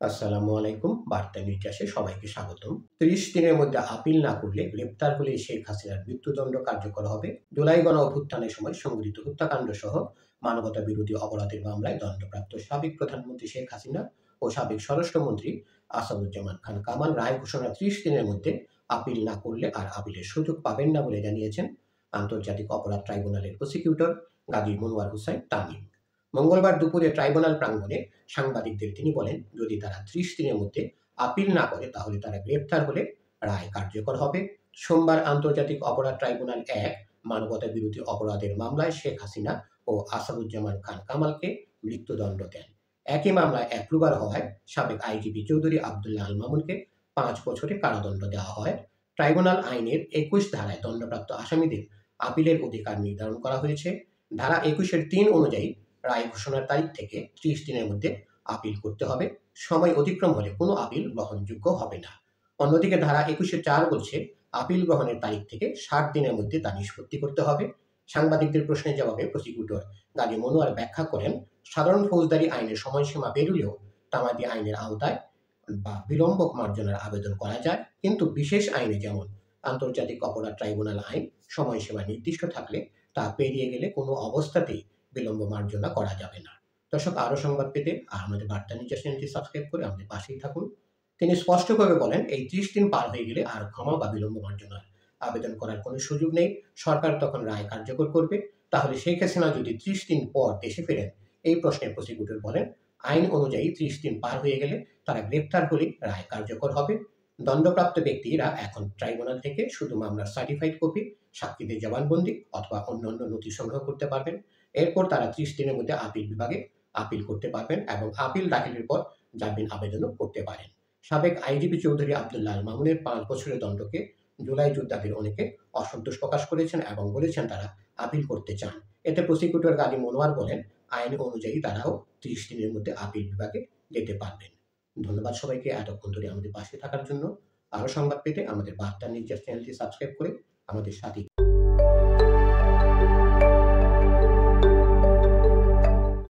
আসসালামু আলাইকুম। বার্তা নির্যাসে সবাইকে স্বাগতম। ৩০ দিনের মধ্যে আপিল না করলে গ্রেপ্তার হলে শেখ হাসিনার মৃত্যুদণ্ড কার্যকর হবে। জুলাই গণ অভ্যুত্থানের সময় সংঘটিত হত্যাকাণ্ড সহ মানবতা বিরোধী অপরাধের মামলায় দণ্ডপ্রাপ্ত সাবেক প্রধানমন্ত্রী শেখ হাসিনা ও সাবেক স্বরাষ্ট্রমন্ত্রী আসাদুজ্জামান খান কামাল রায় ঘোষণা ৩০ দিনের মধ্যে আপিল না করলে আর আপিলের সুযোগ পাবেন না বলে জানিয়েছেন আন্তর্জাতিক অপরাধ ট্রাইব্যুনালের প্রসিকিউটর গাজী মনোয়ার হোসাইন তামিম। মঙ্গলবার দুপুরে ট্রাইব্যুনাল প্রাঙ্গণে সাংবাদিকদের তিনি বলেন, যদি তারা ৩০ দিনের মধ্যে আপিল না করে তাহলে তারা গ্রেপ্তার হলে রায় কার্যকর হবে। সোমবার আন্তর্জাতিক অপরাধ ট্রাইব্যুনাল ১ মানবতা বিরোধী অপরাধের মামলায় শেখ হাসিনা ও আসাদুজ্জামান খান কামালকে মৃত্যুদণ্ড দেন। একই মামলায় অ্যাপ্রুভার হওয়ায় সাবেক আইজিপি চৌধুরী আবদুল্লাহ আল মামুনকে ৫ বছরের কারাদণ্ড দেওয়া হয়। ট্রাইব্যুনাল আইনের ২১ ধারায় দণ্ডপ্রাপ্ত আসামিদের আপিলের অধিকার নির্ধারণ করা হয়েছে। ধারা ২১-৩ অনুযায়ী রায় ঘোষণার তারিখ থেকে ৩০ দিনের মধ্যে আপিল করতে হবে। সময় অতিক্রম হলে কোনো আপিল গ্রহণযোগ্য হবে না। অন্যদিকে ধারা ২১-৪ বলছে, আপিল গ্রহণের তারিখ থেকে ৬০ দিনের মধ্যে তা নিষ্পত্তি করতে হবে। সাংবাদিকদের প্রশ্নের জবাবে প্রসিকিউটর গাজী মনোয়ার ব্যাখ্যা করেন, সাধারণ ফৌজদারি আইনের সময়সীমা পেরুলেও তামাদি আইনের আওতায় বা বিলম্ব মার্জনার আবেদন করা যায়, কিন্তু বিশেষ আইনে যেমন আন্তর্জাতিক অপরাধ ট্রাইব্যুনাল আইন সময়সীমা নির্দিষ্ট থাকলে তা পেরিয়ে গেলে কোনো অবস্থাতেই বিলম্ব মার্জনা করা যাবে না। দর্শক, আরও সংবাদ পেতে আমাদের বার্তা নিউজ চ্যানেলটি সাবস্ক্রাইব করে আমাদের পাশেই থাকুন। তিনি স্পষ্টভাবে বলেন, এই ৩০ দিন পার হয়ে গেলে আর ক্ষমা বা বিলম্ব মার্জনার আবেদন করার কোনো সুযোগ নেই। সরকার তখন রায় কার্যকর করবে। তাহলে শেখ হাসিনা যদি ৩০ দিন পর দেশে ফেরেন, এই প্রশ্নের প্রসিকিউটর বলেন, আইন অনুযায়ী ৩০ দিন পার হয়ে গেলে তারা গ্রেপ্তার হলে রায় কার্যকর হবে। দণ্ডপ্রাপ্ত ব্যক্তিরা এখন ট্রাইব্যুনাল থেকে শুধু মামলার সার্টিফাইড কপি, সাক্ষীদের জবানবন্দি অথবা অন্যান্য নথি সংগ্রহ করতে পারবেন। এরপর তারা ৩০ দিনের মধ্যে আপিল বিভাগে আপিল করতে পারবেন এবং আপিল দাখিলের পর জামিন আবেদনও করতে পারেন। সাবেক আইজিপি চৌধুরী আবদুল্লাহ আল মামুনের ৫ বছরের দণ্ডকে জুলাই যোদ্ধাদের অনেকে অসন্তোষ প্রকাশ করেছেন এবং বলেছেন তারা আপিল করতে চান। এতে প্রসিকিউটর গাজী মনোয়ার বলেন, আইন অনুযায়ী তারাও ৩০ দিনের মধ্যে আপিল বিভাগে যেতে পারবেন। ধন্যবাদ সবাইকে এতক্ষণ ধরে আমাদের পাশে থাকার জন্য। আরও সংবাদ পেতে আমাদের বার্তা নিউজ চ্যানেলটি সাবস্ক্রাইব করে আমাদের সাথে